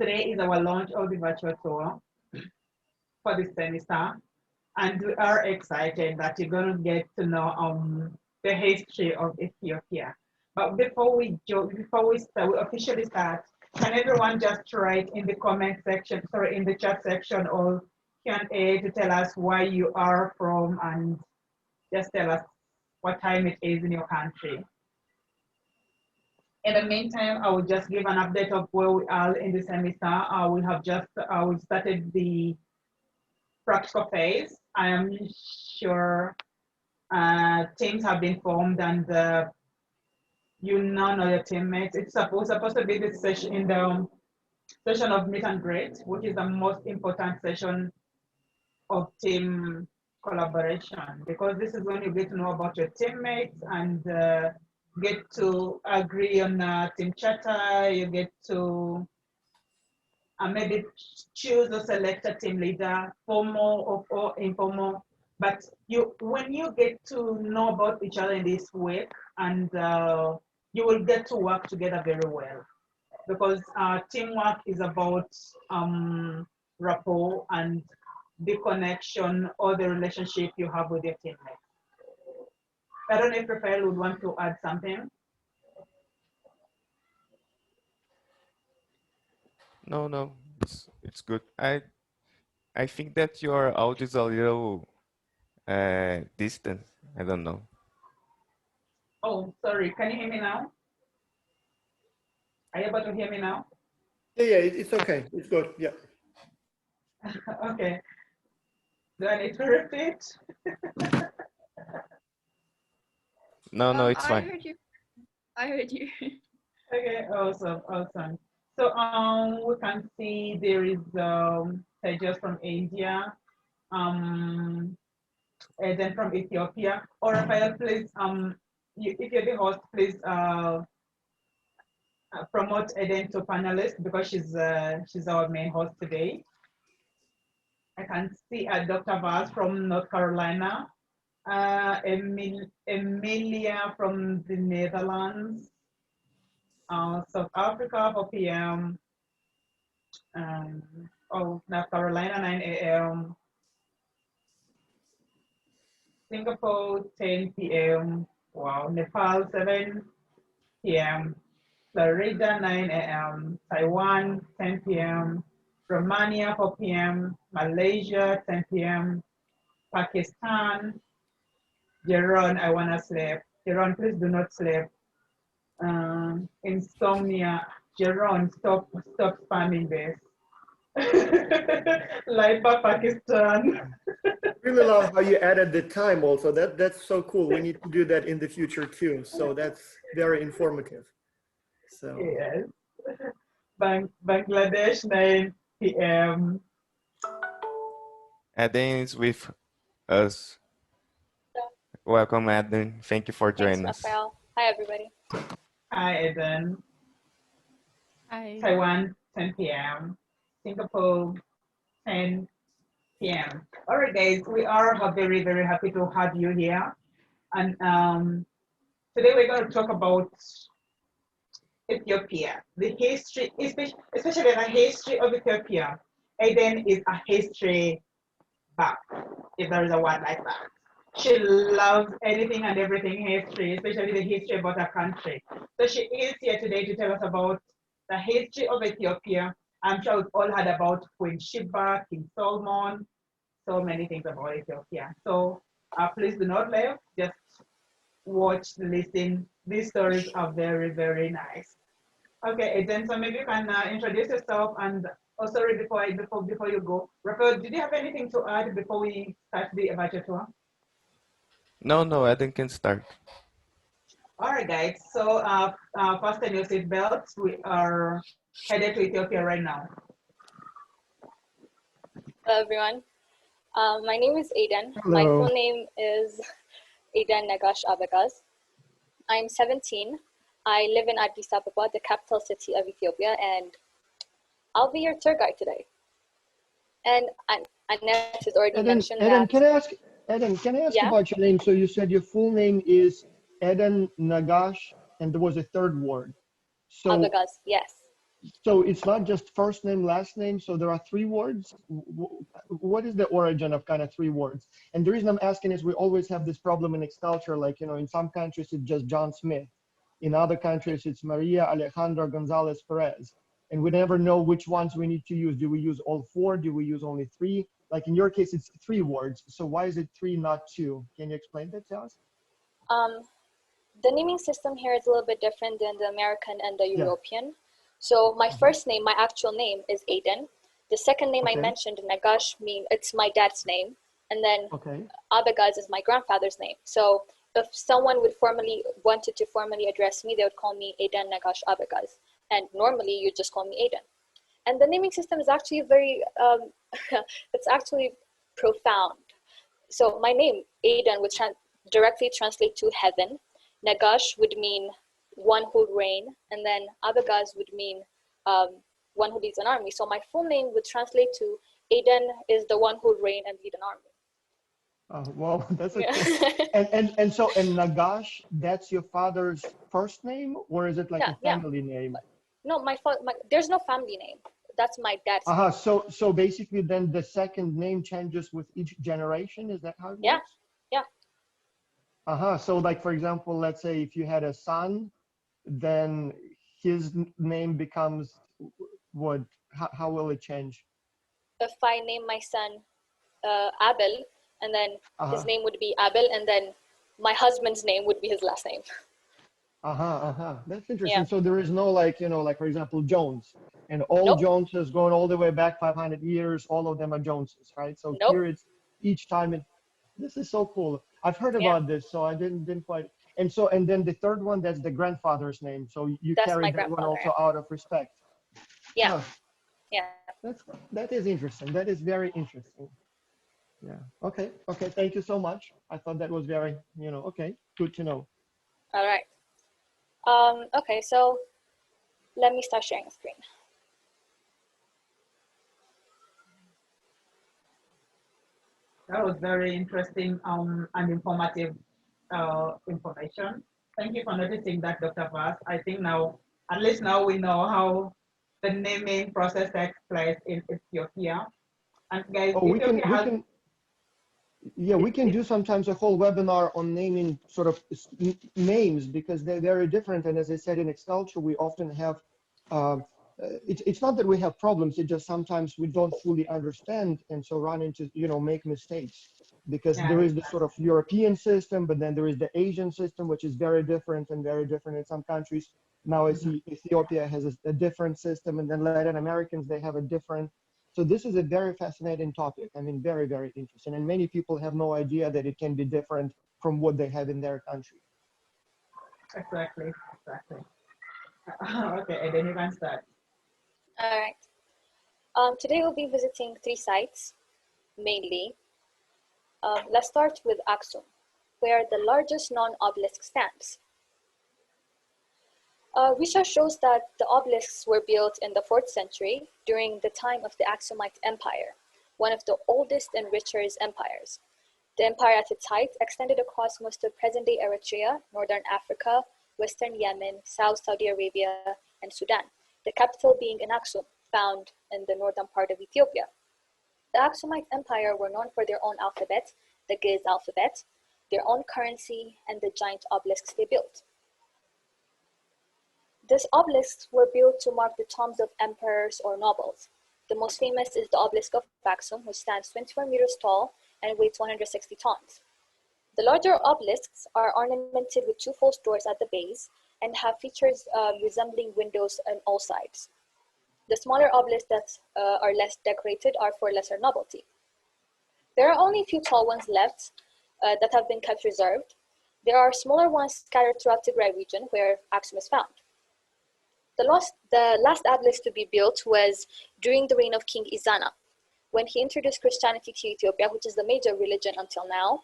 today is our launch of the virtual tour for this semester, and we are excited that you're going to get to know the history of Ethiopia. But before we start, we officially start, can everyone just write in the comment section, sorry, in the chat section or Q&A to tell us where you are from and just tell us what time it is in your country. In the meantime, I will just give an update of where we are in the semester. We have just we started the practical phase. I am sure teams have been formed and you now know your teammates. It's supposed to be this session in the session of meet and greet, which is the most important session of team collaboration, because this is when you get to know about your teammates and get to agree on a team charter. You get to maybe choose or select a team leader, formal or informal. But when you get to know about each other in this way, and you will get to work together very well, because teamwork is about rapport and the connection or the relationship you have with your teammates. I don't know if Rafael would want to add something. No, it's good. I think that your audio is a little distant. I don't know. Oh, sorry. Can you hear me now? Are you able to hear me now? Yeah, it's okay. It's good. Yeah. Okay. Do I need to repeat? No, it's fine. I heard you. Okay, awesome. So we can see there is Tejas from India, Eden from Ethiopia. Or Rafael, please, if you're the host, please promote Eden to panelist, because she's our main host today. I can see Dr. Vaz from North Carolina, Emilia from the Netherlands, South Africa 4 p.m. North Carolina 9 a.m. Singapore 10 p.m. Wow, Nepal 7 p.m. Florida 9 a.m. Taiwan 10 p.m. Romania 4 p.m. Malaysia 10 p.m. Pakistan. Jeron, I wanna sleep. Jeron, please do not sleep. Insomnia. Jeron, stop spamming this. Laipa, Pakistan. Really love how you added the time also. That's so cool. We need to do that in the future too. So that's very informative. So yes. Bangladesh 9 p.m. Eden is with us. Welcome, Eden. Thank you for joining us. Rafael. Hi, everybody. Hi, Eden. Hi. Taiwan 10 p.m. Singapore 10 p.m. All right, guys, we are very, very happy to have you here. And today we're going to talk about Ethiopia, the history, especially the history of Ethiopia. Eden is a history buff, if there is a word like that. She loves anything and everything history, especially the history about her country. So she is here today to tell us about the history of Ethiopia. I'm sure we've all heard about Queen Sheba, King Solomon, so many things about Ethiopia. So please do not leave, just watch, listen. These stories are very, very nice. Okay, Eden, so maybe you can introduce yourself, and sorry, before you go, Rafael, did you have anything to add before we start the virtual tour? No, Eden can start. All right, guys. So fasten your seatbelts. We are headed to Ethiopia right now. Hello, everyone. My name is Eden. Hello. My full name is Eden Negash Abagaz. I'm 17. I live in Addis Ababa, the capital city of Ethiopia, and I'll be your tour guide today. And Annette has already mentioned Eden, that. can I ask Yeah? about your name? So you said your full name is Eden Negash, and there was a third word. So Abagaz, yes. So it's not just first name, last name. So there are three words. What is the origin of kind of three words? And the reason I'm asking is we always have this problem in culture. Like, you know, in some countries, it's just John Smith. In other countries, it's Maria Alejandra Gonzalez Perez. And we never know which ones we need to use. Do we use all four? Do we use only three? Like in your case, it's three words. So why is it three, not two? Can you explain that to us? The naming system here is a little bit different than the American and the Yeah. European. So my first name, my actual name is Eden. The second name I mentioned, Negash, it's my dad's name. And then Abagaz is my grandfather's name. So if someone wanted to formally address me, they would call me Eden Negash Abagaz. And normally you just call me Eden. And the naming system is actually very, it's actually profound. So my name, Eden, would directly translate to heaven. Negash would mean one who would reign, and then Abagaz would mean one who leads an army. So my full name would translate to Eden is the one who would reign and lead an army. Oh, well, that's a cool. So Nagash, that's your father's first name, or is it like a family name? No, there's no family name. That's my dad's name. So basically then the second name changes with each generation, is that how it works? So like, for example, let's say if you had a son, then his name becomes what? How will it change? If I name my son Abel, and then his name would be Abel, and then my husband's name would be his last name. That's interesting. So there is no, like, you know, like for example, Jones, and all Joneses going all the way back 500 years, all of them are Joneses, right? So here it's each time this is so cool. I've heard about this, so I didn't quite. And then the third one, that's the grandfather's name. So you carry that one also out of respect. Yeah. That is interesting. That is very interesting. Yeah. Okay. Thank you so much. I thought that was very, good to know. All right. Okay, so let me start sharing the screen. That was very interesting and informative information. Thank you for noticing that, Dr. Vas. I think now, at least now we know how the naming process takes place in Ethiopia. And guys, we can do sometimes a whole webinar on naming sort of names, because they're very different. And as I said, in Exculture, we often have, it's not that we have problems, it's just sometimes we don't fully understand, and so run into, make mistakes, because there is the sort of European system, but then there is the Asian system, which is very different in some countries. Now I see Ethiopia has a different system, and then Latin Americans, they have a different. So this is a very fascinating topic. I mean, very, very interesting. And many people have no idea that it can be different from what they have in their country. Exactly. Okay, Eden, you can start. All right. Today we'll be visiting 3 sites, mainly. Let's start with Aksum, where the largest non-obelisk stands. Research shows that the obelisks were built in the 4th century during the time of the Aksumite Empire, one of the oldest and richest empires. The empire at its height extended across most of present-day Eritrea, northern Africa, western Yemen, South Saudi Arabia, and Sudan, the capital being in Axum, found in the northern part of Ethiopia. The Aksumite Empire were known for their own alphabet, the Giz alphabet, their own currency, and the giant obelisks they built. These obelisks were built to mark the tombs of emperors or nobles. The most famous is the obelisk of Axum, which stands 24 meters tall and weighs 160 tons. The larger obelisks are ornamented with 2 false doors at the base and have features resembling windows on all sides. The smaller obelisks that are less decorated are for lesser novelty. There are only a few tall ones left that have been kept reserved. There are smaller ones scattered throughout the Tigray region where Axum is found. The last obelisk to be built was during the reign of King Izana, when he introduced Christianity to Ethiopia, which is the major religion until now.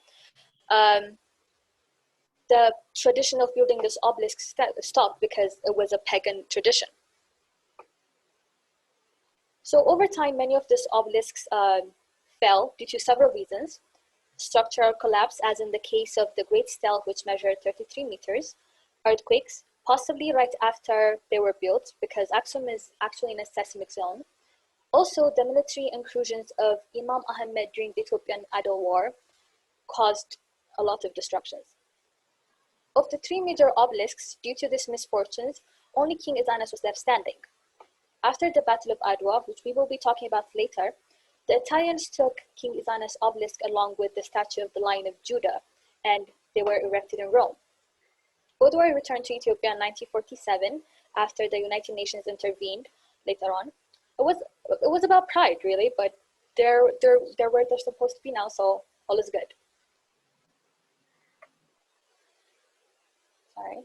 The tradition of building this obelisk stopped because it was a pagan tradition. So over time, many of these obelisks fell due to several reasons. Structural collapse, as in the case of the Great Stele, which measured 33 meters, earthquakes, possibly right after they were built, because Aksum is actually in a seismic zone. Also, the military incursions of Imam Ahmed during the Ethiopian Adwa War caused a lot of destructions. Of the three major obelisks, due to these misfortunes, only King Isanes was left standing. After the Battle of Adwa, which we will be talking about later, the Italians took King Isanes' obelisk along with the statue of the Lion of Judah, and they were erected in Rome. Odwar returned to Ethiopia in 1947 after the United Nations intervened later on. It was about pride, really, but they're where they're supposed to be now, so all is good. Sorry.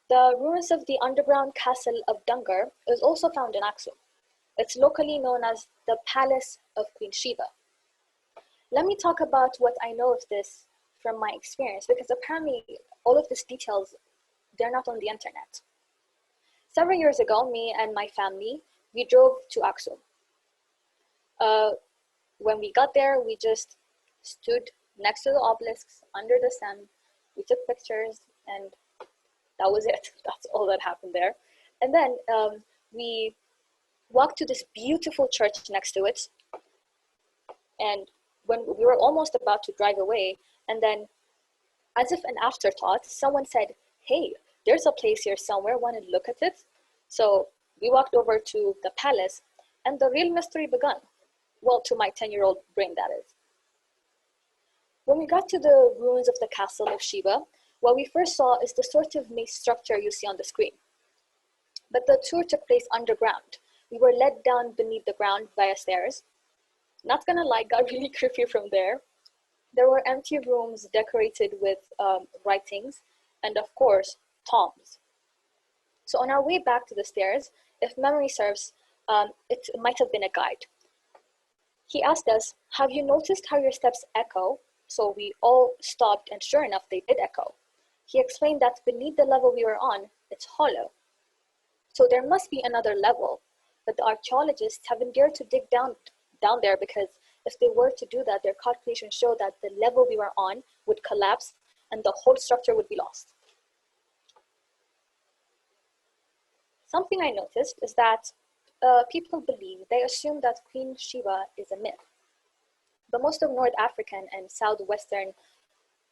The ruins of the underground castle of Dungar is also found in Aksum. It's locally known as the Palace of Queen Sheba. Let me talk about what I know of this from my experience, because apparently all of these details, they're not on the internet. Several years ago, me and my family, we drove to Aksum. When we got there, we just stood next to the obelisks under the sun. We took pictures, and that was it. That's all that happened there. And then we walked to this beautiful church next to it. And when we were almost about to drive away, and then as if an afterthought, someone said, "Hey, there's a place here somewhere, want to look at it?" So we walked over to the palace, and the real mystery began. Well, to my 10-year-old brain, that is. When we got to the ruins of the castle of Sheba, what we first saw is the sort of maze structure you see on the screen. But the tour took place underground. We were led down beneath the ground via stairs. Not gonna lie, got really creepy from there. There were empty rooms decorated with writings, and of course, tombs. So on our way back to the stairs, if memory serves, it might have been a guide. He asked us, "Have you noticed how your steps echo?" So we all stopped, and sure enough, they did echo. He explained that beneath the level we were on, it's hollow. So there must be another level, but the archaeologists haven't dared to dig down there, because if they were to do that, their calculations show that the level we were on would collapse and the whole structure would be lost. Something I noticed is that people believe, they assume that Queen Sheba is a myth. But most of North African and Southwestern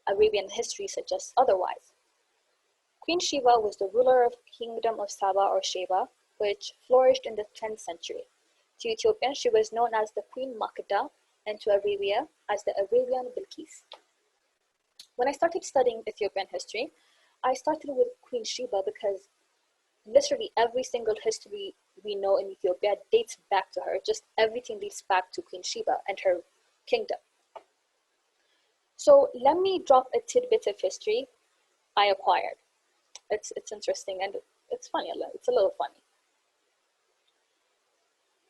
Arabian history suggests otherwise. Queen Sheba was the ruler of the Kingdom of Saba or Sheba, which flourished in the 10th century. To Ethiopians, she was known as the Queen Makeda, and to Arabia as the Arabian Bilqis. When I started studying Ethiopian history, I started with Queen Sheba because literally every single history we know in Ethiopia dates back to her. Just everything dates back to Queen Sheba and her kingdom. So let me drop a tidbit of history I acquired. It's interesting and it's funny. It's a little funny.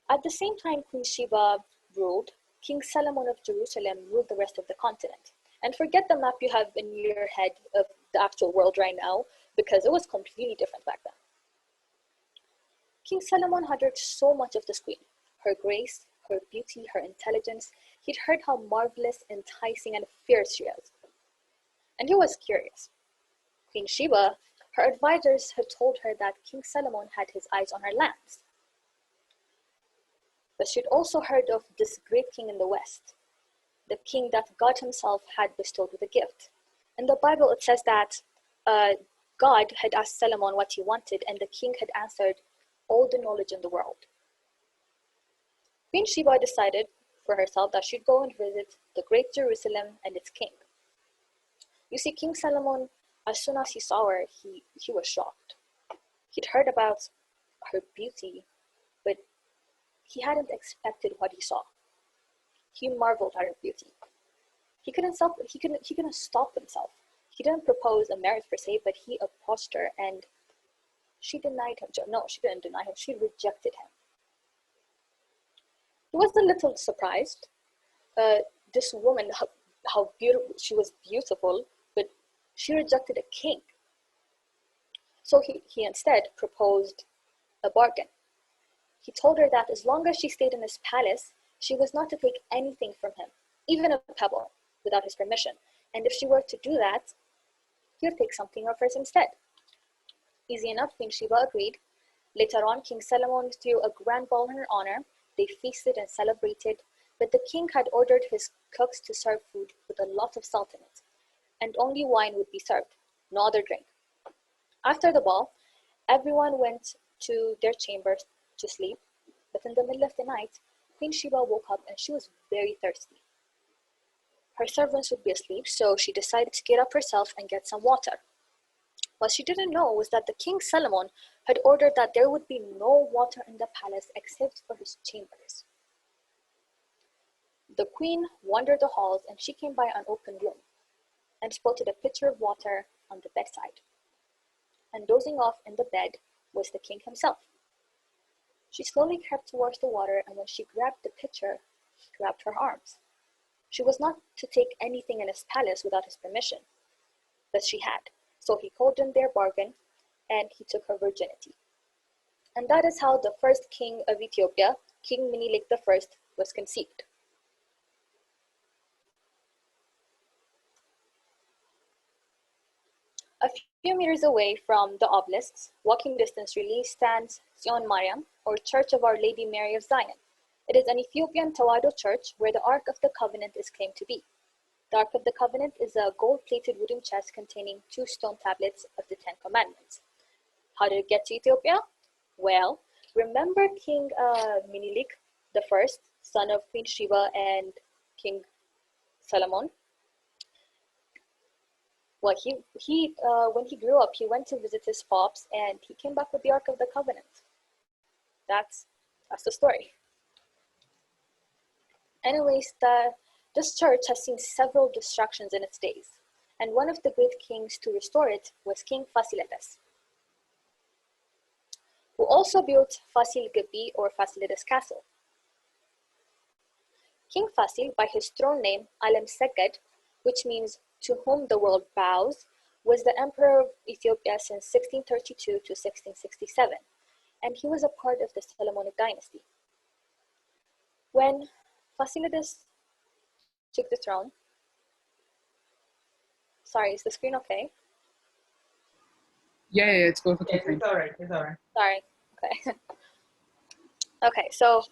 At the same time Queen Sheba ruled, King Solomon of Jerusalem ruled the rest of the continent. And forget the map you have in your head of the actual world right now, because it was completely different back then. King Solomon had heard so much of this queen, her grace, her beauty, her intelligence. He'd heard how marvelous, enticing, and fierce she is. And he was curious. Queen Sheba, her advisors had told her that King Solomon had his eyes on her lands. But she'd also heard of this great king in the west, the king that God himself had bestowed with a gift. In the Bible, it says that God had asked Solomon what he wanted, and the king had answered, all the knowledge in the world. Queen Sheba decided for herself that she'd go and visit the great Jerusalem and its king. You see, King Solomon, as soon as he saw her, he was shocked. He'd heard about her beauty, but he hadn't expected what he saw. He marveled at her beauty. He couldn't stop himself. He didn't propose a marriage per se, but he approached her, and she denied him. No, she didn't deny him. She rejected him. He was a little surprised. This woman, how beautiful, she was beautiful, but she rejected a king. So he instead proposed a bargain. He told her that as long as she stayed in his palace, she was not to take anything from him, even a pebble, without his permission. And if she were to do that, he would take something of hers instead. Easy enough, Queen Sheba agreed. Later on, King Solomon threw a grand ball in her honor. They feasted and celebrated, but the king had ordered his cooks to serve food with a lot of salt in it, and only wine would be served, no other drink. After the ball, everyone went to their chambers to sleep, but in the middle of the night, Queen Sheba woke up and she was very thirsty. Her servants would be asleep, so she decided to get up herself and get some water. What she didn't know was that the King Solomon had ordered that there would be no water in the palace except for his chambers. The queen wandered the halls and she came by an open room and spotted a pitcher of water on the bedside. And dozing off in the bed was the king himself. She slowly crept towards the water, and when she grabbed the pitcher, he grabbed her arms. She was not to take anything in his palace without his permission, but she had. So he called in their bargain and he took her virginity. And that is how the first king of Ethiopia, King Menilek I, was conceived. A few meters away from the obelisks, walking distance really, stands Tsion Mariam, or Church of Our Lady Mary of Zion. It is an Ethiopian Tawado church where the Ark of the Covenant is claimed to be. The Ark of the Covenant is a gold-plated wooden chest containing 2 stone tablets of the 10 Commandments. How did it get to Ethiopia? Well, remember King Menilek I, son of Queen Sheba and King Solomon? Well, when he grew up, he went to visit his pops and he came back with the Ark of the Covenant. That's the story. Anyways, this church has seen several destructions in its days, and one of the great kings to restore it was King Fasilides, who also built Fasil Ghebbi, or Fasilides Castle. King Fasil, by his throne name Alem Seged, which means to whom the world bows, was the emperor of Ethiopia since 1632 to 1667, and he was a part of the Solomonic dynasty. When Fasilides took the throne, sorry, is the screen okay? Yeah, it's perfectly Yes, fine. it's all right. It's all right. Sorry, okay. Okay, so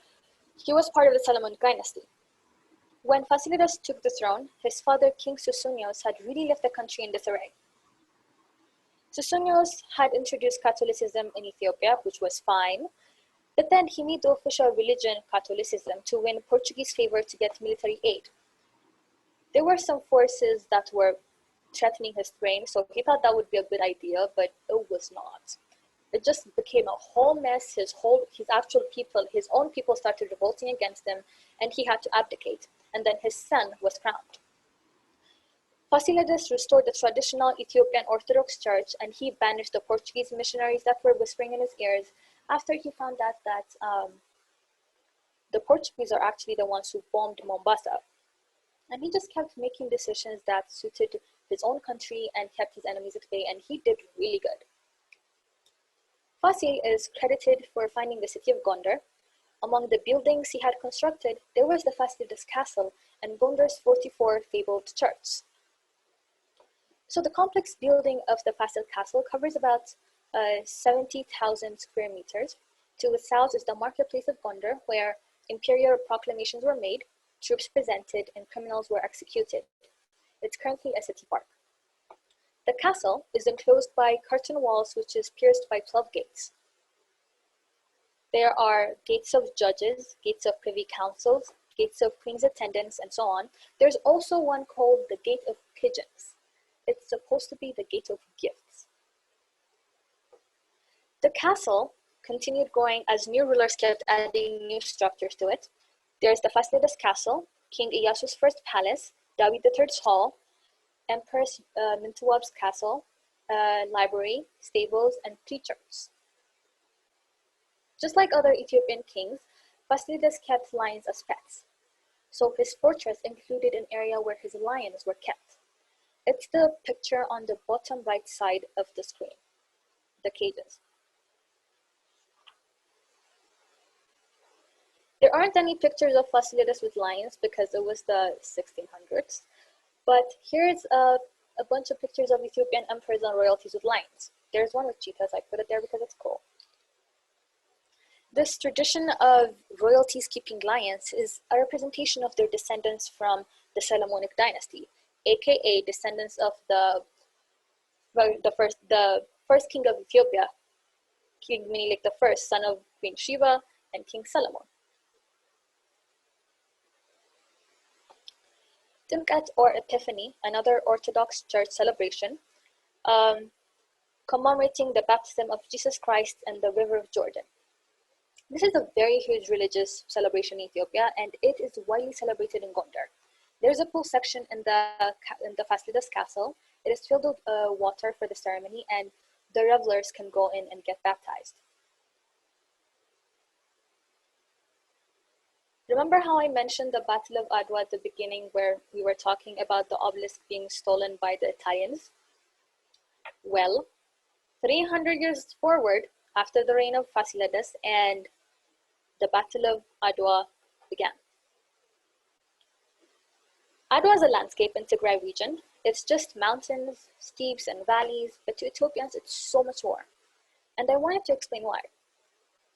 he was part of the Solomonic dynasty. When Fasilides took the throne, his father, King Susunios, had really left the country in disarray. Susunios had introduced Catholicism in Ethiopia, which was fine, but then he made the official religion Catholicism to win Portuguese favor to get military aid. There were some forces that were threatening his reign, so he thought that would be a good idea, but it was not. It just became a whole mess. His own people started revolting against him, and he had to abdicate, and then his son was crowned. Fasilides restored the traditional Ethiopian Orthodox Church, and he banished the Portuguese missionaries that were whispering in his ears after he found out that the Portuguese are actually the ones who bombed Mombasa. And he just kept making decisions that suited his own country and kept his enemies at bay, and he did really good. Fasil is credited for finding the city of Gondar. Among the buildings he had constructed, there was the Fasilides Castle and Gondar's 44 fabled churches. So the complex building of the Fasil Castle covers about 70,000 square meters. To the south is the marketplace of Gondar, where imperial proclamations were made, troops presented, and criminals were executed. It's currently a city park. The castle is enclosed by curtain walls, which is pierced by 12 gates. There are gates of judges, gates of privy councils, gates of queen's attendants, and so on. There's also one called the Gate of Pigeons. It's supposed to be the Gate of Gifts. The castle continued growing as new rulers kept adding new structures to it. There's the Fasilides Castle, King Iyasu's first palace, David III's hall, Emperor Mentewab's castle, library, stables, and preachers. Just like other Ethiopian kings, Fasilides kept lions as pets. So his fortress included an area where his lions were kept. It's the picture on the bottom right side of the screen, the cages. There aren't any pictures of Fasilides with lions because it was the 1600s, but here's a bunch of pictures of Ethiopian emperors and royalties with lions. There's one with cheetahs. I put it there because it's cool. This tradition of royalties keeping lions is a representation of their descendants from the Solomonic dynasty, aka descendants of the first king of Ethiopia, King Menilek I, son of Queen Sheba and King Solomon. Timket, or Epiphany, another Orthodox church celebration, commemorating the baptism of Jesus Christ in the River of Jordan. This is a very huge religious celebration in Ethiopia, and it is widely celebrated in Gondar. There's a pool section in the Fasilides castle. It is filled with water for the ceremony, and the revelers can go in and get baptized. Remember how I mentioned the Battle of Adwa at the beginning, where we were talking about the obelisk being stolen by the Italians? Well, 300 years forward, after the reign of Fasilides, and the Battle of Adwa began. Adwa is a landscape in Tigray region. It's just mountains, steeps, and valleys, but to Ethiopians, it's so much more. And I wanted to explain why.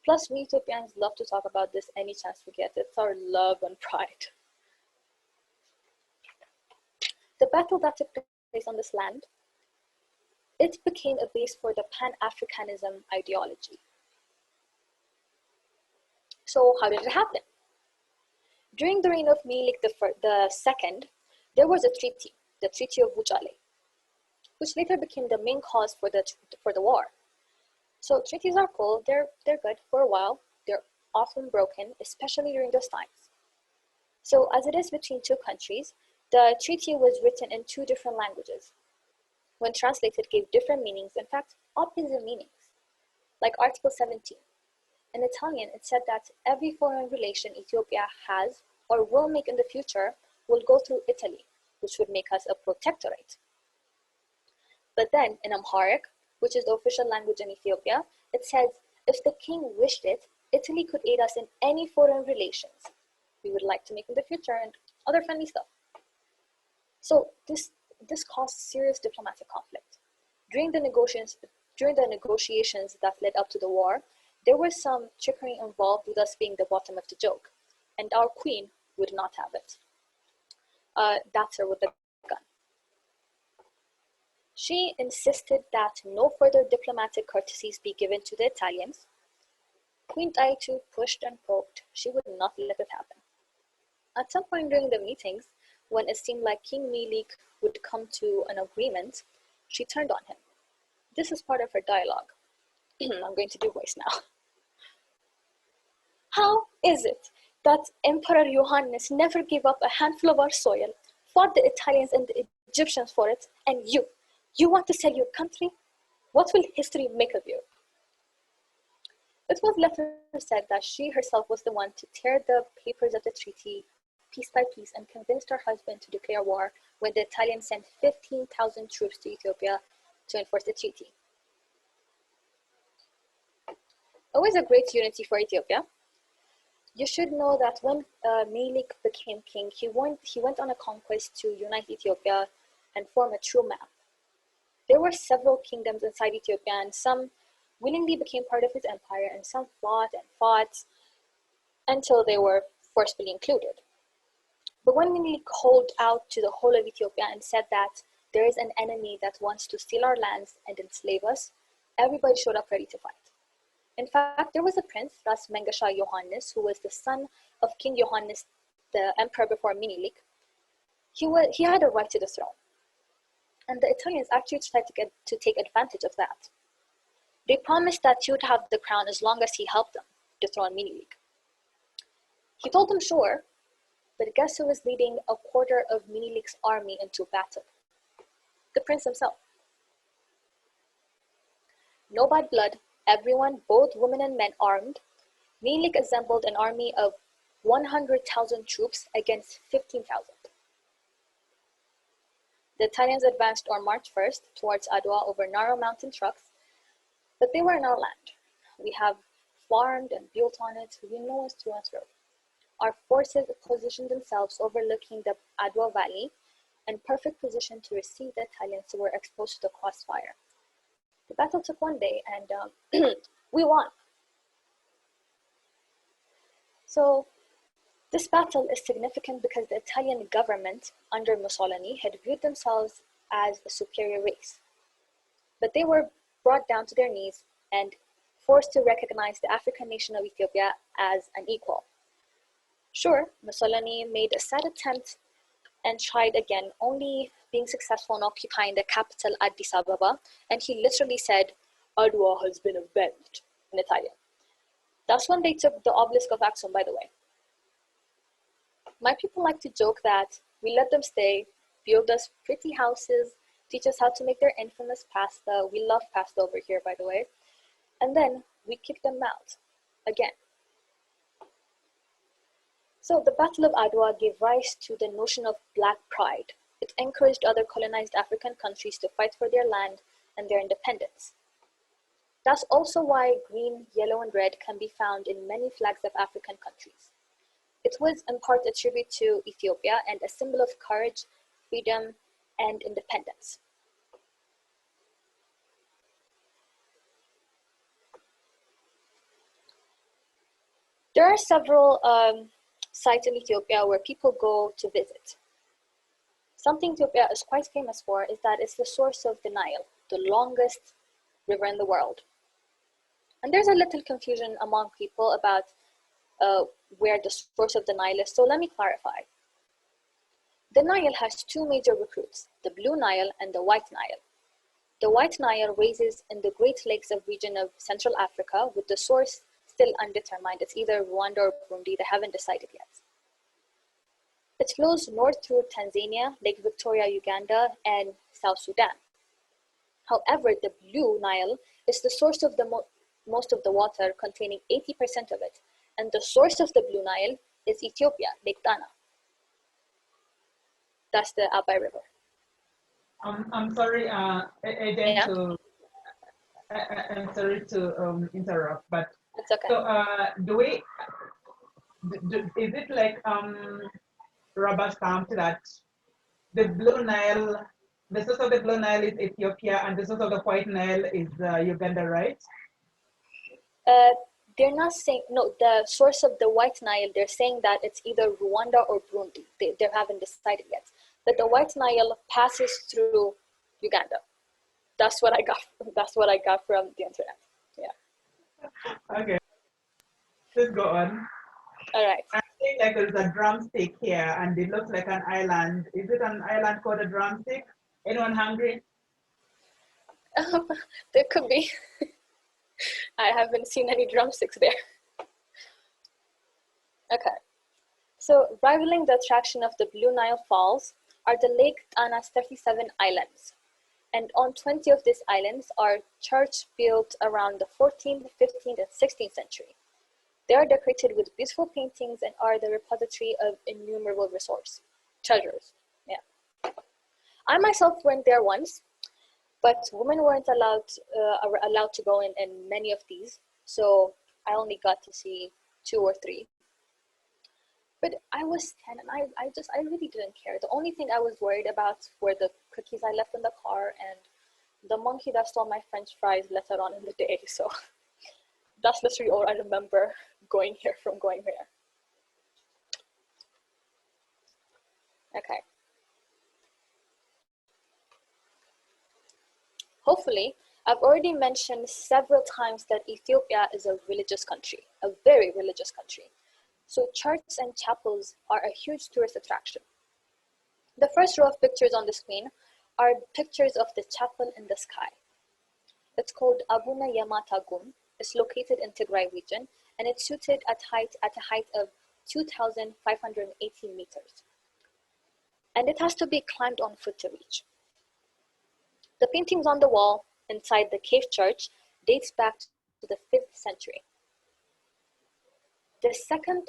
Plus, we Ethiopians love to talk about this any chance we get. It's our love and pride. The battle that took place on this land, it became a base for the Pan-Africanism ideology. So how did it happen? During the reign of Menilek II, there was a treaty, the Treaty of Wuchale, which later became the main cause for the war. So treaties are cool, they're good for a while, they're often broken, especially during those times. So as it is between two countries, the treaty was written in two different languages. When translated, gave different meanings, in fact, opposite meanings, like Article 17. In Italian, it said that every foreign relation Ethiopia has or will make in the future will go through Italy, which would make us a protectorate. But then in Amharic, which is the official language in Ethiopia, it says, if the king wished it, Italy could aid us in any foreign relations we would like to make in the future and other friendly stuff. So this caused serious diplomatic conflict. During the negotiations that led up to the war, there was some trickery involved with us being the bottom of the joke, and our queen would not have it. That's her with the gun. She insisted that no further diplomatic courtesies be given to the Italians. Queen Taitu pushed and poked. She would not let it happen. At some point during the meetings, when it seemed like King Menilek would come to an agreement, she turned on him. This is part of her dialogue. I'm going to do voice now. How is it that Emperor Johannes never gave up a handful of our soil, fought the Italians and the Egyptians for it, and you want to sell your country? What will history make of you? It was later said that she herself was the one to tear the papers of the treaty piece by piece and convinced her husband to declare war when the Italians sent 15,000 troops to Ethiopia to enforce the treaty. Always a great unity for Ethiopia. You should know that when Menilek became king, he went on a conquest to unite Ethiopia and form a true map. There were several kingdoms inside Ethiopia, and some willingly became part of his empire, and some fought and fought until they were forcefully included. But when Menilek called out to the whole of Ethiopia and said that there is an enemy that wants to steal our lands and enslave us, everybody showed up ready to fight. In fact, there was a prince, Ras Mengesha Johannes, who was the son of King Johannes, the emperor before Menilek. He had a right to the throne. And the Italians actually tried to take advantage of that. They promised that he would have the crown as long as he helped them dethrone Menilek. He told them sure, but guess who was leading a quarter of Menilek's army into battle? The prince himself. No bad blood, everyone, both women and men, armed. Menilek assembled an army of 100,000 troops against 15,000. The Italians advanced on March 1st towards Adwa over narrow mountain trucks, but they were in our land. We have farmed and built on it, we know it's through and through. Our forces positioned themselves overlooking the Adwa Valley in perfect position to receive the Italians who were exposed to the crossfire. The battle took one day, and we won. So this battle is significant because the Italian government under Mussolini had viewed themselves as a superior race. But they were brought down to their knees and forced to recognize the African nation of Ethiopia as an equal. Sure, Mussolini made a sad attempt and tried again, only being successful in occupying the capital Addis Ababa, and he literally said, "Adwa has been avenged," in Italian. That's when they took the obelisk of Axum, by the way. My people like to joke that we let them stay, build us pretty houses, teach us how to make their infamous pasta. We love pasta over here, by the way. And then we kick them out again. So the Battle of Adwa gave rise to the notion of Black pride. It encouraged other colonized African countries to fight for their land and their independence. That's also why green, yellow, and red can be found in many flags of African countries. It was in part a tribute to Ethiopia and a symbol of courage, freedom, and independence. There are several sites in Ethiopia where people go to visit. Something Ethiopia is quite famous for is that it's the source of the Nile, the longest river in the world. And there's a little confusion among people about where the source of the Nile is, so let me clarify. The Nile has two major recruits, the Blue Nile and the White Nile. The White Nile raises in the Great Lakes of region of Central Africa, with the source still undetermined. It's either Rwanda or Burundi, they haven't decided yet. It flows north through Tanzania, Lake Victoria, Uganda, and South Sudan. However, the Blue Nile is the source of the most of the water, containing 80% of it. And the source of the Blue Nile is Ethiopia, Lake Tana. That's the Abay River. I'm sorry, Eden, Yeah. I'm sorry to interrupt, but It's okay. so is it like rubber stamped that the Blue Nile, the source of the Blue Nile is Ethiopia and the source of the White Nile is Uganda, right? They're not saying, no, the source of the White Nile, they're saying that it's either Rwanda or Burundi. They haven't decided yet. But the White Nile passes through Uganda. That's what I got. That's what I got from the internet. Yeah. Okay. Let's go on. All right. I think like there's a drumstick here and it looks like an island. Is it an island called a drumstick? Anyone hungry? There could be. I haven't seen any drumsticks there. Okay. So rivaling the attraction of the Blue Nile Falls are the Lake Tana's 37 islands. And on 20 of these islands are churches built around the 14th, 15th, and 16th century. They are decorated with beautiful paintings and are the repository of innumerable treasures. Yeah. I myself went there once, but women weren't allowed to go in many of these. So I only got to see 2 or 3. But I was 10 and I really didn't care. The only thing I was worried about were the cookies I left in the car and the monkey that stole my French fries later on in the day. So that's literally all I remember going here. Okay. Hopefully, I've already mentioned several times that Ethiopia is a religious country, a very religious country. So churches and chapels are a huge tourist attraction. The first row of pictures on the screen are pictures of the chapel in the sky. It's called Abuna Yamata Gum. It's located in Tigray region, and it's situated at a height of 2,580 meters. And it has to be climbed on foot to reach. The paintings on the wall inside the cave church dates back to the 5th century. The second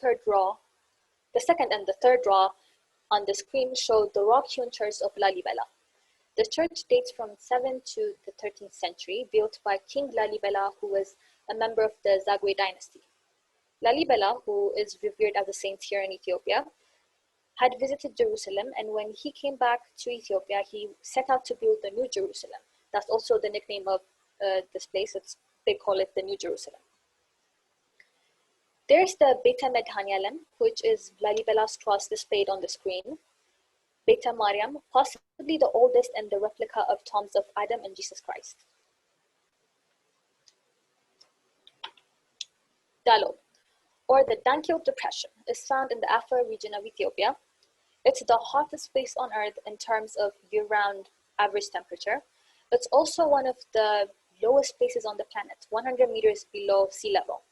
and the third row on the screen show the rock-hewn church of Lalibela. The church dates from 7th to the 13th century, built by King Lalibela, who was a member of the Zagwe dynasty. Lalibela, who is revered as a saint here in Ethiopia, had visited Jerusalem, and when he came back to Ethiopia, he set out to build the New Jerusalem. That's also the nickname of this place. They call it the New Jerusalem. There's the Beit Medhanyalim, which is Lalibela's cross displayed on the screen. Beit Mariam, possibly the oldest and the replica of tombs of Adam and Jesus Christ. Dalo, or the Dankiot Depression, is found in the Amhara region of Ethiopia. It's the hottest place on Earth in terms of year-round average temperature. It's also one of the lowest places on the planet, 100 meters below sea level.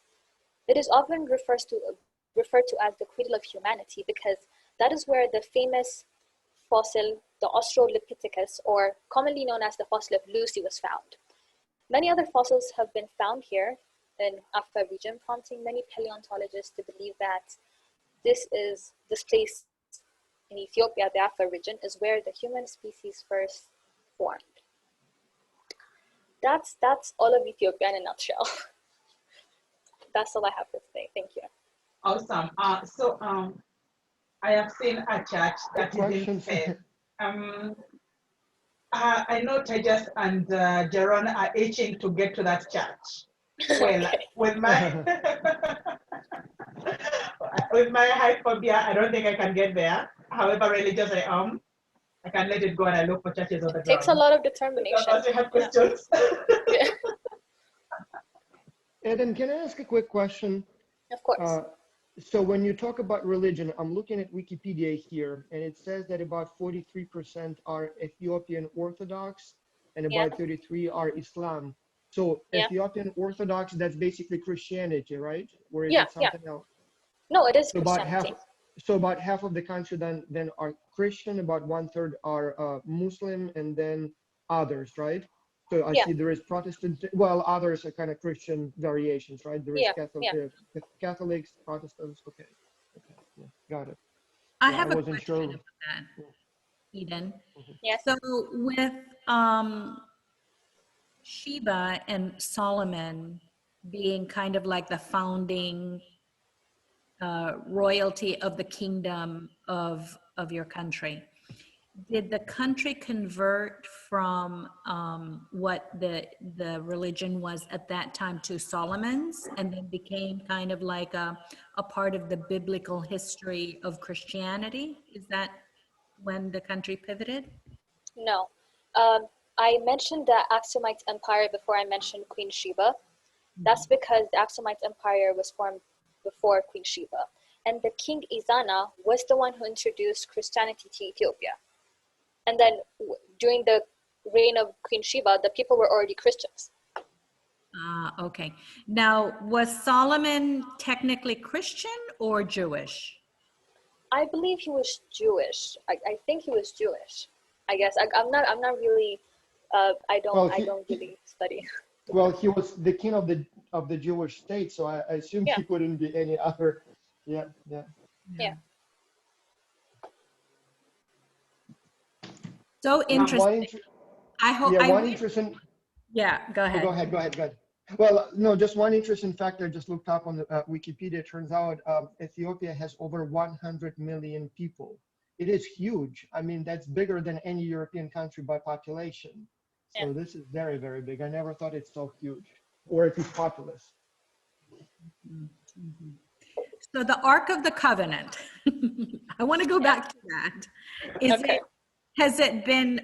It is often referred to as the cradle of humanity because that is where the famous fossil, the Australopithecus, or commonly known as the fossil of Lucy, was found. Many other fossils have been found here in Afar region, prompting many paleontologists to believe that this place in Ethiopia, the Afar region, is where the human species first formed. That's all of Ethiopia in a nutshell. That's all I have for today. Thank you. Awesome. I have seen a church that is in faith. I know Tejas and Jaron are itching to get to that church. Well, Okay. with my with my high phobia, I don't think I can get there. However religious I am, I can let it go and I look for churches on the ground. Takes a lot of determination. Because you have questions. Yeah. Eden, can I ask a quick question? Of course. So when you talk about religion, I'm looking at Wikipedia here, and it says that about 43% are Ethiopian Orthodox and about 33 are Islam. So Ethiopian Orthodox, that's basically Christianity, right? Or is it something else? No, it is So Christianity. about half of the country then are Christian, about 1/3 are Muslim, and then others, right? So I see there is Protestant, well, others are kind of Christian variations, right? There is Catholics, Protestants, okay, got it. I have a question about that, Eden. Yes. So with Sheba and Solomon being kind of like the founding royalty of the kingdom of your country, did the country convert from what the religion was at that time to Solomon's, and then became kind of like a part of the biblical history of Christianity? Is that when the country pivoted? No. I mentioned the Aksumite Empire before I mentioned Queen Sheba. That's because the Aksumite Empire was formed before Queen Sheba. And the King Izana was the one who introduced Christianity to Ethiopia. And then during the reign of Queen Sheba, the people were already Christians. Okay. Now, was Solomon technically Christian or Jewish? I believe he was Jewish. I think he was Jewish. I guess I'm not really. I don't really study. Well, he was the king of the Jewish state, so I assume he couldn't be any other. Yeah. So interesting. I hope. Yeah, one interesting. Yeah, go ahead. Oh, go ahead. Well, no, just one interesting fact I just looked up on the Wikipedia. Turns out Ethiopia has over 100 million people. It is huge. I mean, that's bigger than any European country by population. So this is very, very big. I never thought it's so huge, or it is populous. Mm-hmm. So the Ark of the Covenant, I want to go back to that. Has it been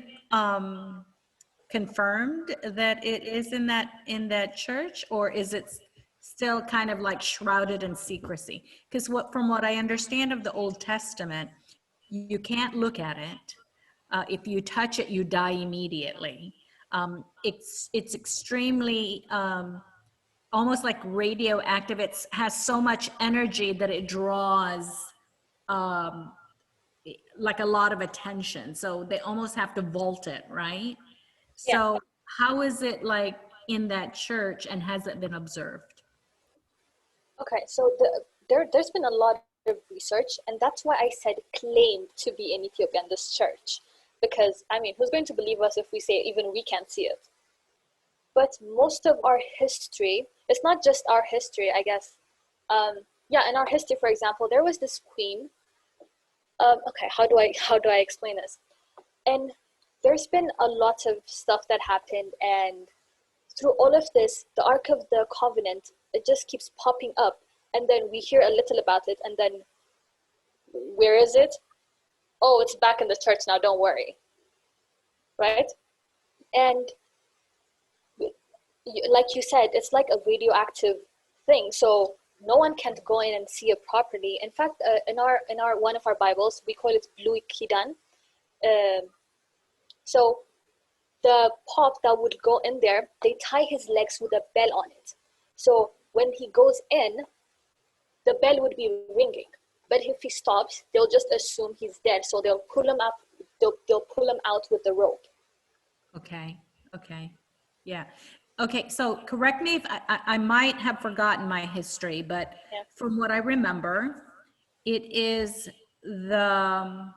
confirmed that it is in that church, or is it still kind of like shrouded in secrecy? Because from what I understand of the Old Testament, you can't look at it. If you touch it, you die immediately. It's extremely almost like radioactive. It has so much energy that it draws like a lot of attention. So they almost have to vault it, right? So how is it like in that church, and has it been observed? Okay, so there's been a lot of research, and that's why I said claimed to be in Ethiopia in this church. Because, I mean, who's going to believe us if we say even we can't see it? But most of our history, it's not just our history, I guess. In our history, for example, there was this queen. Okay, how do I explain this? And there's been a lot of stuff that happened, and through all of this, the Ark of the Covenant, it just keeps popping up. And then we hear a little about it. And then where is it? Oh, it's back in the church now, don't worry. Right? And like you said, it's like a radioactive thing. So no one can go in and see it properly. In fact, in our one of our Bibles, we call it Blue Kidan. So the pop that would go in there, they tie his legs with a bell on it. So when he goes in, the bell would be ringing. But if he stops, they'll just assume he's dead. So they'll pull him up. They'll pull him out with the rope. Okay. Yeah. Okay, so correct me if I might have forgotten my history, but from what I remember, it is the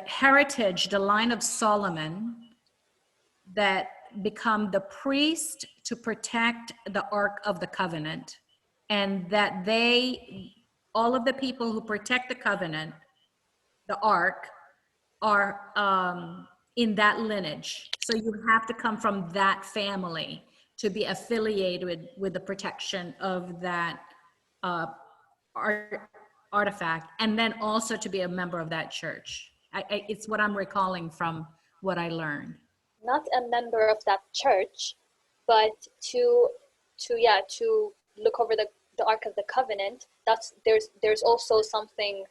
heritage, the line of Solomon, that become the priest to protect the Ark of the Covenant, and that all of the people who protect the covenant, the Ark, are in that lineage. So you have to come from that family to be affiliated with the protection of that artifact, and then also to be a member of that church. It's what I'm recalling from what I learned. Not a member of that church, but to look over the Ark of the Covenant. There's also something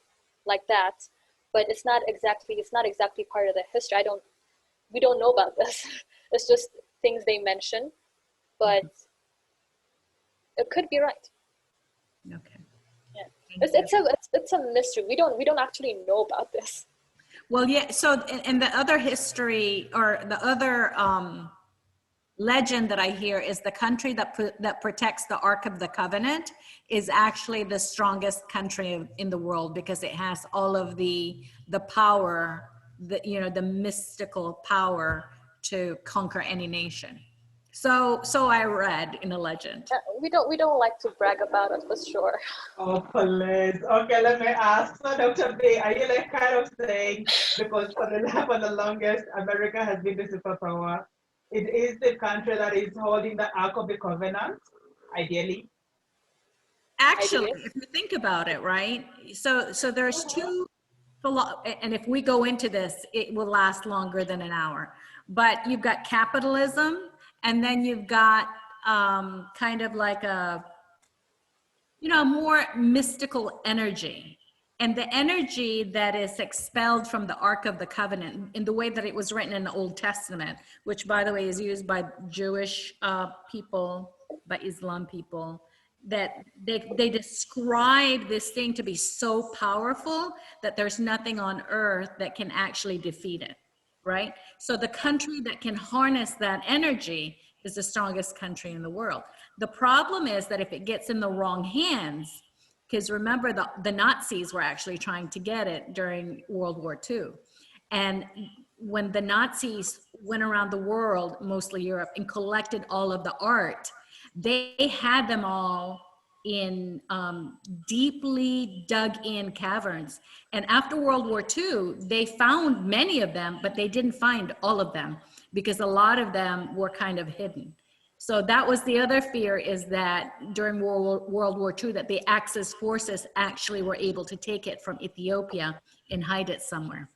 like that, but it's not exactly part of the history. We don't know about this. It's just things they mention, but it could be right. Okay. Yeah, it's a mystery. We don't actually know about this. Well, yeah. So, and the other history, or the other legend that I hear, is the country that protects the Ark of the Covenant is actually the strongest country in the world, because it has all of the power, the mystical power to conquer any nation. So I read in a legend. We don't like to brag about it, for sure. Oh, please. Okay, let me ask. So, Dr. B, are you like kind of saying, because for the longest, America has been the superpower, it is the country that is holding the Ark of the Covenant, ideally? Actually, if you think about it, right? So there's two, and if we go into this, it will last longer than an hour. But you've got capitalism, and then you've got kind of like a more mystical energy. And the energy that is expelled from the Ark of the Covenant, in the way that it was written in the Old Testament, which, by the way, is used by Jewish people, by Islam people, that they describe this thing to be so powerful that there's nothing on earth that can actually defeat it, right? So the country that can harness that energy is the strongest country in the world. The problem is that if it gets in the wrong hands, because remember, the Nazis were actually trying to get it during World War II. And when the Nazis went around the world, mostly Europe, and collected all of the art, they had them all in deeply dug in caverns. And after World War II, they found many of them, but they didn't find all of them, because a lot of them were kind of hidden. So that was the other fear, is that during World War II, that the Axis forces actually were able to take it from Ethiopia and hide it somewhere.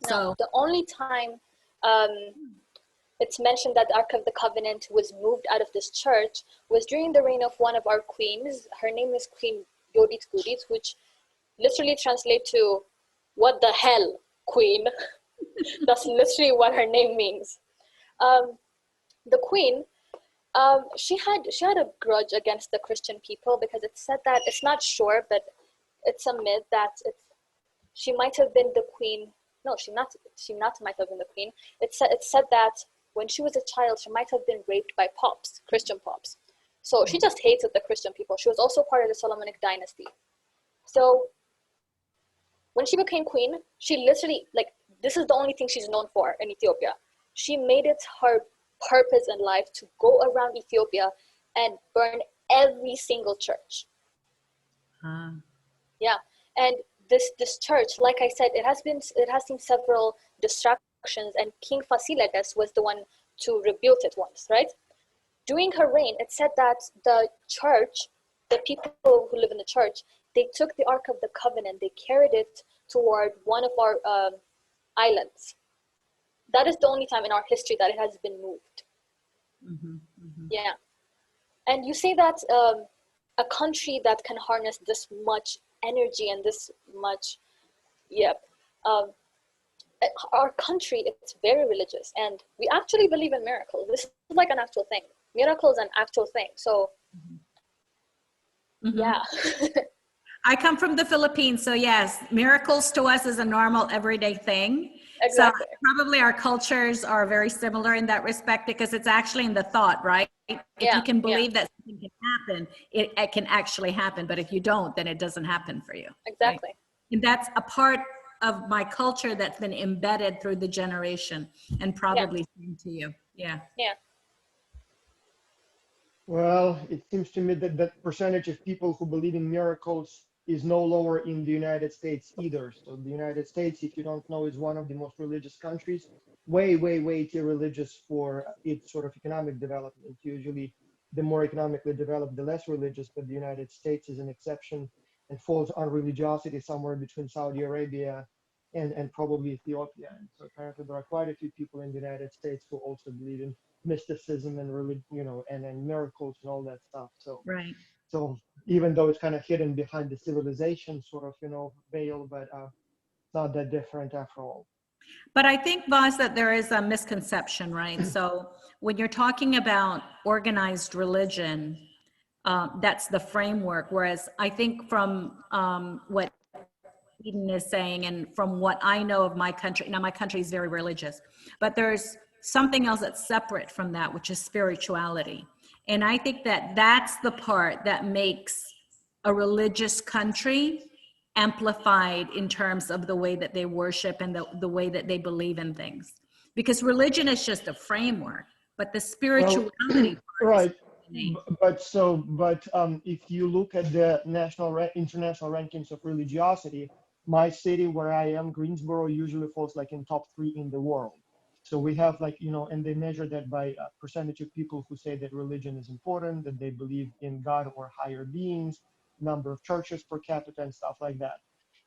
No, So the only time it's mentioned that the Ark of the Covenant was moved out of this church was during the reign of one of our queens. Her name is Queen Yodit Gudit, which literally translates to "what the hell, queen." That's literally what her name means. The queen, she had a grudge against the Christian people, because it said that, it's not sure, but it's a myth that she might have been the queen. No, she might have been the queen. It said that when she was a child, she might have been raped by pops, Christian pops. So she just hated the Christian people. She was also part of the Solomonic dynasty. So when she became queen, she literally, this is the only thing she's known for in Ethiopia. She made it her purpose in life to go around Ethiopia and burn every single church. Yeah, and this church, like I said, it has seen several destructions, and King Fasilides was the one to rebuild it once, right? during her reign, it said that the church, the people who live in the church, they took the Ark of the Covenant, they carried it toward one of our islands. That is the only time in our history that it has been moved. Yeah. And you say that a country that can harness this much energy and this much, our country, it's very religious, and we actually believe in miracles. This is like an actual thing. Miracles an actual thing. So, yeah. I come from the Philippines, so yes, miracles to us is a normal everyday thing. Exactly. So probably our cultures are very similar in that respect, because it's actually in the thought, right? If you can believe that something can happen, it can actually happen. But if you don't, then it doesn't happen for you. Exactly. Right? And that's a part of my culture that's been embedded through the generation, and probably same to you. Yeah. Yeah. Well, it seems to me that that percentage of people who believe in miracles is no lower in the United States either. So the United States, if you don't know, is one of the most religious countries, way, way, way too religious for its sort of economic development. Usually the more economically developed, the less religious, but the United States is an exception and falls on religiosity somewhere between Saudi Arabia and probably Ethiopia. And so apparently there are quite a few people in the United States who also believe in mysticism and religion, you know, and miracles and all that stuff. So Right. so even though it's kind of hidden behind the civilization sort of, you know, veil, but it's not that different after all. But I think, Boz, that there is a misconception, right? So when you're talking about organized religion, that's the framework. Whereas I think from what Eden is saying, and from what I know of my country, now my country is very religious, but there's something else that's separate from that, which is spirituality. And I think that that's the part that makes a religious country amplified in terms of the way that they worship and the way that they believe in things. Because religion is just a framework, but the spirituality right. But if you look at the international rankings of religiosity, my city where I am, Greensboro, usually falls like in top 3 in the world. So we have like, you know, and they measure that by a percentage of people who say that religion is important, that they believe in God or higher beings, number of churches per capita and stuff like that.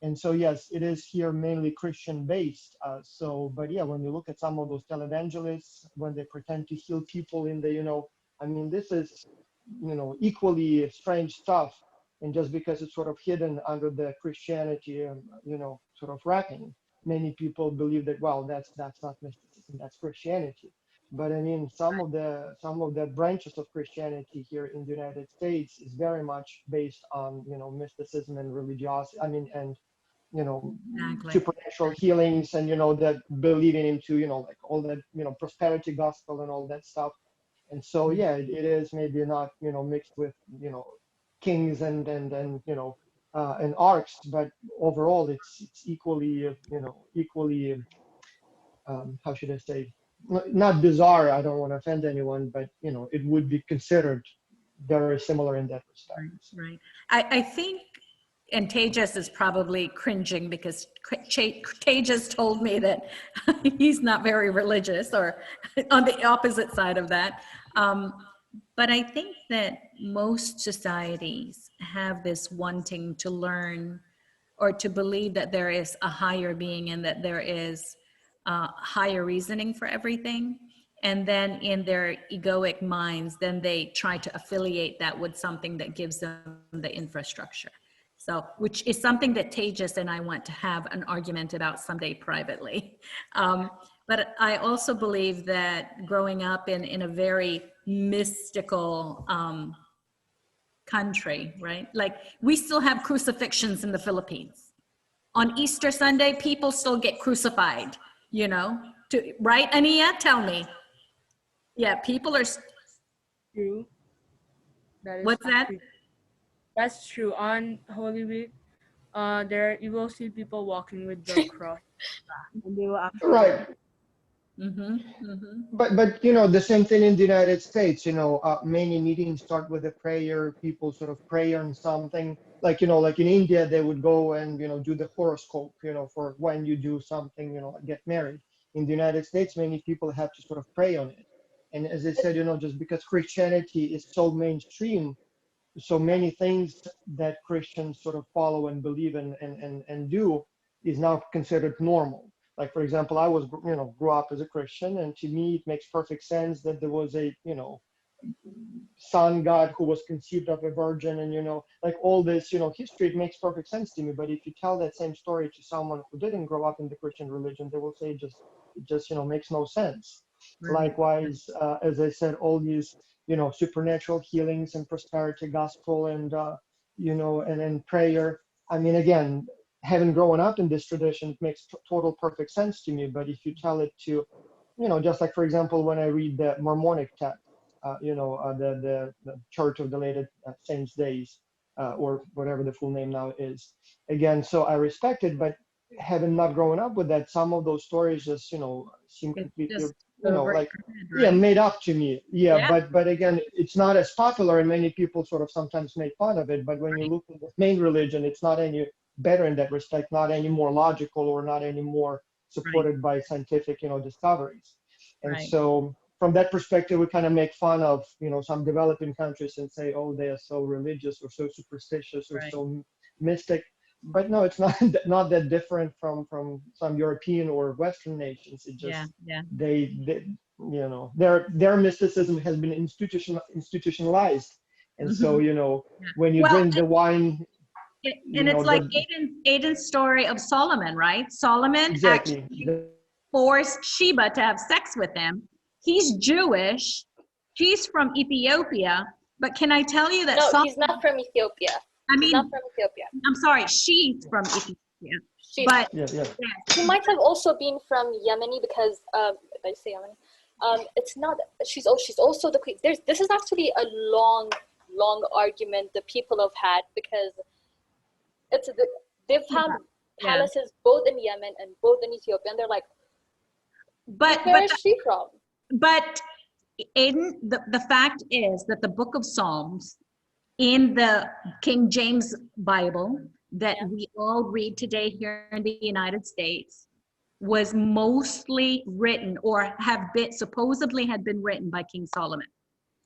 And so, yes, it is here mainly Christian based. But yeah, when you look at some of those televangelists, when they pretend to heal people in the, you know, I mean, this is, you know, equally strange stuff. And just because it's sort of hidden under the Christianity, you know, sort of wrapping, many people believe that, well, that's not mysticism, that's Christianity. But I mean, some of the branches of Christianity here in the United States is very much based on, you know, mysticism and religiosity. I mean, and you know, supernatural healings, and you know, that believing into, you know, like all that, you know, prosperity gospel and all that stuff. And so, yeah, it is maybe not, you know, mixed with, you know, kings and you know, and arcs, but overall, it's equally, you know, equally, how should I say, not bizarre. I don't want to offend anyone, but you know, it would be considered very similar in that respect. Right. I think, and Tejas is probably cringing because Tejas told me that he's not very religious, or on the opposite side of that. But I think that most societies have this wanting to learn or to believe that there is a higher being and that there is higher reasoning for everything. And then in their egoic minds, then they try to affiliate that with something that gives them the infrastructure. So, which is something that Tejas and I want to have an argument about someday privately. But I also believe that growing up in a very mystical country, right? Like, we still have crucifixions in the Philippines. On Easter Sunday, people still get crucified, you know? Right, Ania? Tell me. Yeah, people are. True. What's that? True. That's true. On Holy Week, you will see people walking with the cross, and they will actually. Right. But you know, the same thing in the United States. You know, many meetings start with a prayer. People sort of pray on something. Like, you know, like in India, they would go and, you know, do the horoscope, you know, for when you do something, you know, get married. In the United States, many people have to sort of pray on it. And as I said, just because Christianity is so mainstream, so many things that Christians sort of follow and believe and do is now considered normal. Like, for example, I was, grew up as a Christian, and to me, it makes perfect sense that there was a, son God who was conceived of a virgin, and, like all this, history, it makes perfect sense to me. But if you tell that same story to someone who didn't grow up in the Christian religion, they will say it just, makes no sense. Right. Likewise, as I said, all these, supernatural healings and prosperity gospel and, and prayer. I mean, again, having grown up in this tradition, it makes total perfect sense to me. But if you tell it to, just like, for example, when I read the Mormonic text, the Church of the Latter Saints Days, or whatever the full name now is. Again, so I respect it, but having not grown up with that, some of those stories just, seem It's completely, just like, right? yeah, made up to me. Yeah, Yeah. but again, it's not as popular, and many people sort of sometimes make fun of it. But when you look at the main religion, it's not any better in that respect, not any more logical or not any more supported by scientific, discoveries. And Right. so from that perspective, we kind of make fun of, some developing countries and say, oh, they are so religious or so superstitious or Right. so mystic. But no, it's not not that different from some European or Western nations. It just Yeah. they their mysticism has been institutionalized, and so when you Well, drink the wine, and it's like the Aiden's story of Solomon, right? Solomon exactly. actually forced Sheba to have sex with him. He's Jewish. She's from Ethiopia. But can I tell you that No, Solomon, he's not from Ethiopia. I He's not mean, from Ethiopia. I'm sorry, she's from Ethiopia. She's But Yeah, yeah. She might have also been from Yemeni because did I say Yemeni? It's not. She's also the queen. This is actually a long argument the people have had because they've had yeah. palaces both in Yemen and both in Ethiopia, and they're like, But where is she from? But Aiden, the fact is that the book of Psalms in the King James Bible that we all read today here in the United States was mostly written or have been supposedly had been written by King Solomon.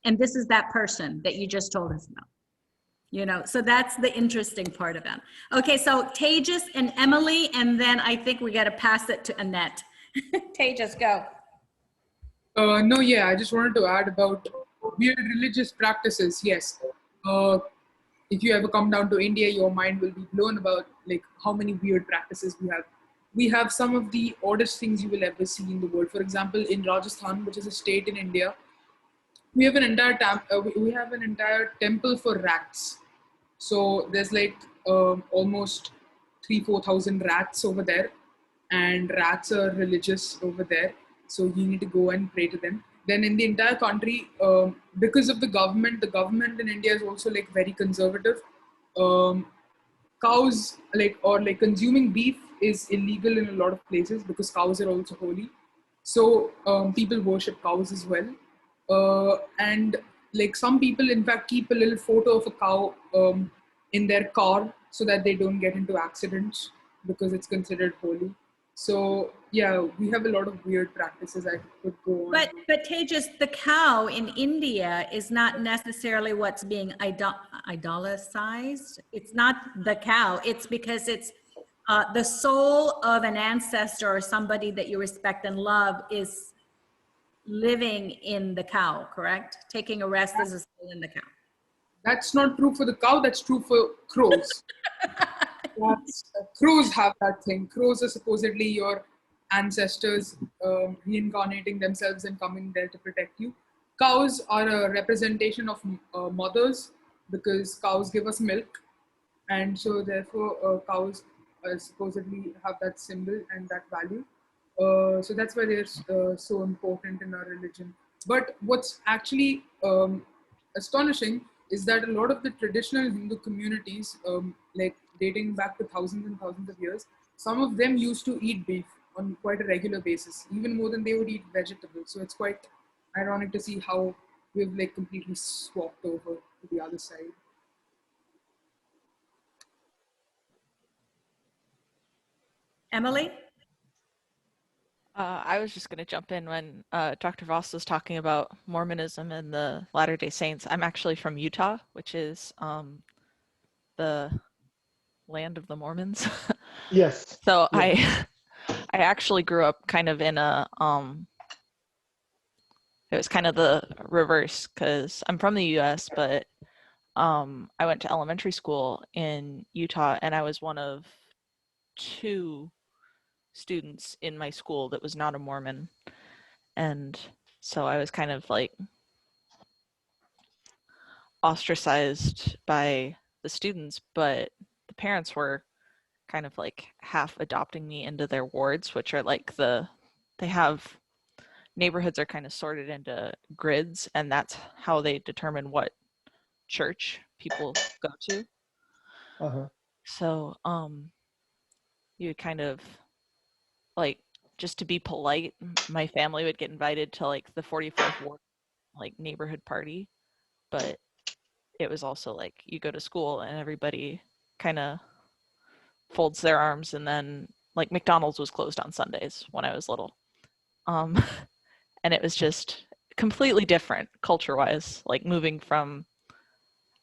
And this is that person that you just told us about. So that's the interesting part of it. Okay, so Tejas and Emily, and then I think we got to pass it to Annette. Tejas, go. No, yeah, I just wanted to add about weird religious practices. Yes, if you ever come down to India, your mind will be blown about like how many weird practices we have. We have some of the oddest things you will ever see in the world. For example, in Rajasthan, which is a state in India, we have an entire we have an entire temple for rats. So there's like almost 3,000-4,000 rats over there, and rats are religious over there. So you need to go and pray to them. Then in the entire country, because of the government in India is also like very conservative. Cows like consuming beef is illegal in a lot of places because cows are also holy. So people worship cows as well. And like some people in fact keep a little photo of a cow in their car so that they don't get into accidents because it's considered holy. So yeah, we have a lot of weird practices. I could go on. But Tejas, the cow in India is not necessarily what's being idolicized. It's not the cow. It's because it's the soul of an ancestor or somebody that you respect and love is living in the cow, correct? Taking a rest as a soul in the cow. That's not true for the cow. That's true for crows. Crows have that thing. Crows are supposedly your ancestors reincarnating themselves and coming there to protect you. Cows are a representation of mothers because cows give us milk, and so therefore cows supposedly have that symbol and that value. So that's why they're so important in our religion. But what's actually astonishing is that a lot of the traditional Hindu communities, like dating back to thousands and thousands of years, some of them used to eat beef on quite a regular basis, even more than they would eat vegetables. So it's quite ironic to see how we've like completely swapped over to the other side. Emily? I was just going to jump in when Dr. Voss was talking about Mormonism and the Latter-day Saints. I'm actually from Utah, which is the land of the Mormons. Yes. So Yes. I actually grew up kind of in a it was kind of the reverse because I'm from the U.S., but I went to elementary school in Utah, and I was one of 2 students in my school that was not a Mormon. And so I was kind of like ostracized by the students, but the parents were kind of like half adopting me into their wards, which are like they have neighborhoods are kind of sorted into grids, and that's how they determine what church people go to. Uh-huh. So you would kind of like, just to be polite, my family would get invited to like the 44th ward like neighborhood party, but it was also like you go to school and everybody kind of folds their arms, and then like McDonald's was closed on Sundays when I was little. Um and it was just completely different culture-wise, like moving from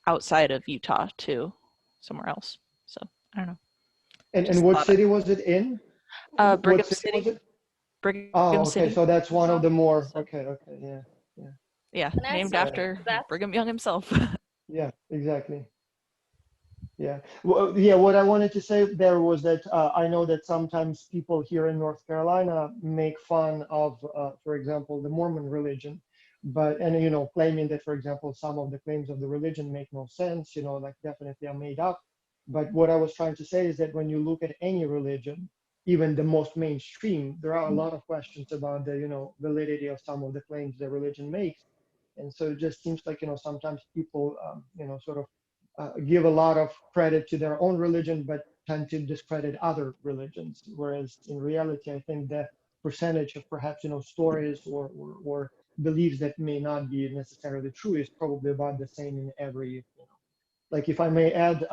outside of Utah to somewhere else. So I don't know. And Just what thought city was it in? What Brigham city was City. it? Oh, Brigham okay. City. So that's one of the more, So, okay, okay, yeah, yeah, yeah, Can I add named something after to that? Brigham Young himself. yeah, exactly. Yeah. Well, yeah, what I wanted to say there was that I know that sometimes people here in North Carolina make fun of, for example, the Mormon religion, and, claiming that, for example, some of the claims of the religion make no sense, like definitely are made up. But what I was trying to say is that when you look at any religion, even the most mainstream, there are a lot of questions about the, validity of some of the claims the religion makes. And so it just seems like, sometimes people, sort of give a lot of credit to their own religion, but tend to discredit other religions. Whereas in reality, I think the percentage of perhaps, stories or beliefs that may not be necessarily true is probably about the same in every, like if I may add,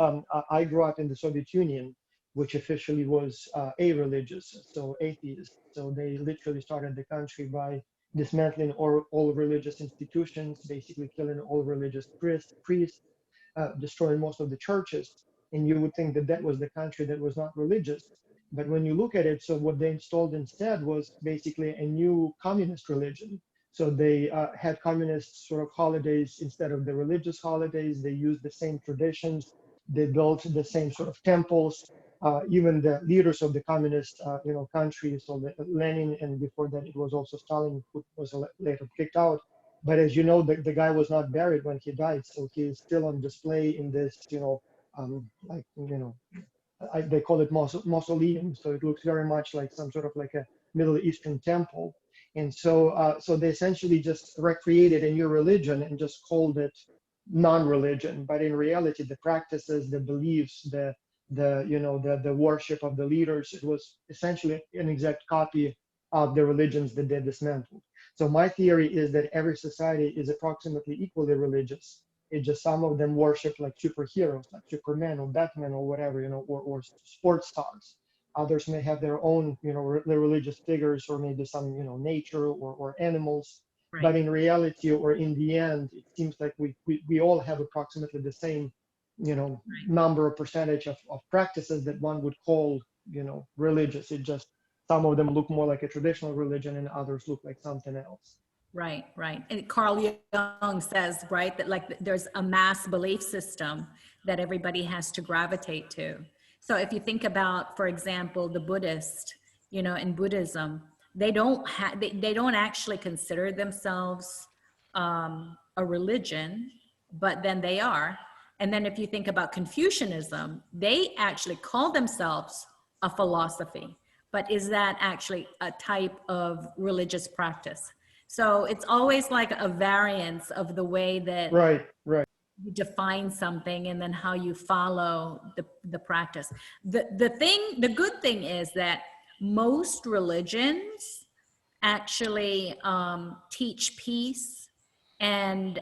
I grew up in the Soviet Union, which officially was a-religious, so atheist. So they literally started the country by dismantling all religious institutions, basically killing all religious priests, destroying most of the churches. And you would think that that was the country that was not religious. But when you look at it, so what they installed instead was basically a new communist religion. So they had communist sort of holidays instead of the religious holidays. They used the same traditions. They built the same sort of temples. Even the leaders of the communist, country, so Lenin, and before that it was also Stalin, who was later kicked out. But as you know, the guy was not buried when he died, so he is still on display in this, like, they call it mausoleum. So it looks very much like some sort of like a Middle Eastern temple. And so they essentially just recreated a new religion and just called it non-religion. But in reality, the practices, the beliefs, the worship of the leaders, it was essentially an exact copy of the religions that they dismantled. So my theory is that every society is approximately equally religious. It's just some of them worship like superheroes, like Superman or Batman or whatever, or sports stars. Others may have their own, their religious figures, or maybe some, nature or animals. Right. But in reality, or in the end, it seems like we all have approximately the same, number or percentage of practices that one would call, religious. It just, some of them look more like a traditional religion and others look like something else. Right, right. And Carl Jung says, right, that like there's a mass belief system that everybody has to gravitate to. So if you think about, for example, the Buddhist, in Buddhism, they don't actually consider themselves a religion, but then they are. And then if you think about Confucianism, they actually call themselves a philosophy, but is that actually a type of religious practice? So it's always like a variance of the way that Right. you define something and then how you follow the practice. The good thing is that most religions actually teach peace and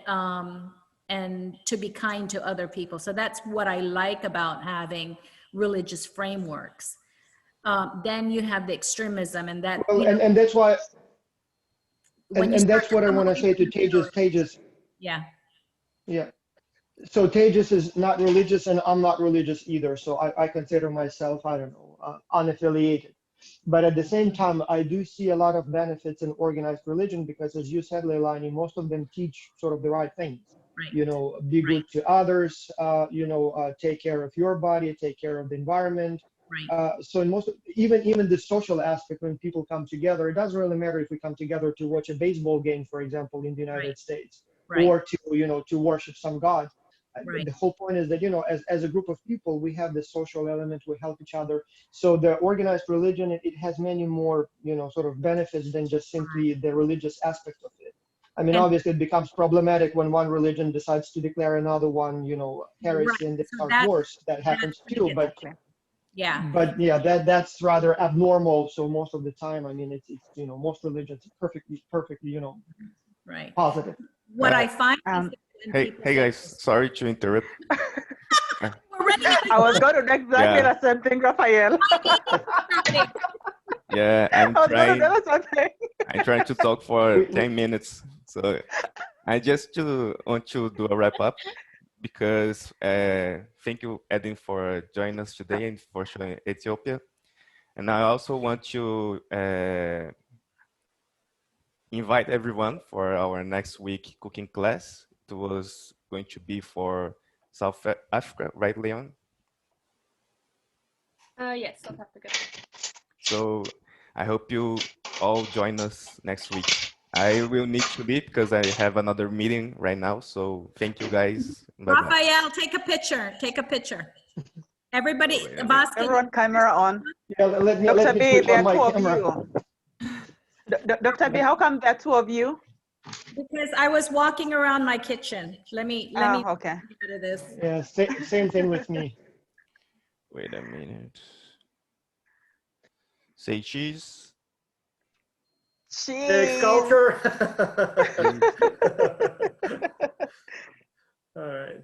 to be kind to other people. So that's what I like about having religious frameworks. then you have the extremism, and that Well, you know, and that's why, when you and start that's what I come want to away say to from theory. Tejas. Yeah. Yeah. So Tejas is not religious, and I'm not religious either. So I consider myself, I don't know, unaffiliated. But at the same time, I do see a lot of benefits in organized religion because, as you said, Leilani, most of them teach sort of the right things. Right. You know, be Right. good to others. Take care of your body, take care of the environment. Right. So in most, even the social aspect, when people come together, it doesn't really matter if we come together to watch a baseball game, for example, in the United Right. States, Right. or to worship some god. Right. The whole point is that, as a group of people, we have this social element, we help each other. So the organized religion, it has many more, sort of benefits than just simply the religious aspect of it. I mean, And- obviously it becomes problematic when one religion decides to declare another one, heresy, Right. and they So start that's- wars. That happens that's too, when it but gets- yeah. yeah, that's rather abnormal. So most of the time, I mean, it's most religions are perfectly, Right. positive. What I find is that when Hey, people hey say- guys, sorry to interrupt. We're ready to I was going to do exactly Yeah. the same thing, Raphael. Yeah, I was going to do the same thing. I'm trying to talk for 10 minutes. So I just want to do a wrap up because thank you, Eden, for joining us today and for showing Ethiopia. And I also want to invite everyone for our next week cooking class. It was going to be for South Africa, right, Leon? Yes, South Africa. So I hope you all join us next week. I will need to leave because I have another meeting right now. So thank you guys. Bye-bye. Raphael, take a picture. Take a picture. Everybody, Oh, wait a minute. basket. Everyone, camera on. Yeah, let Dr. me B, switch there on are two my of camera. you. Dr. B, how come there are two of you? Because I was walking around my kitchen. Let me Okay. get out of this. Yeah, same thing with me. Wait a minute. Say cheese. Big Cheese. sculpture. All right.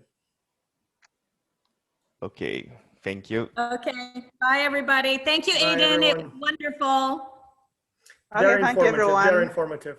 Okay. Thank you. Okay. Bye, everybody. Thank you, Bye, Eden. It was everyone. wonderful. Okay, Very thank you, informative. Very everyone. informative.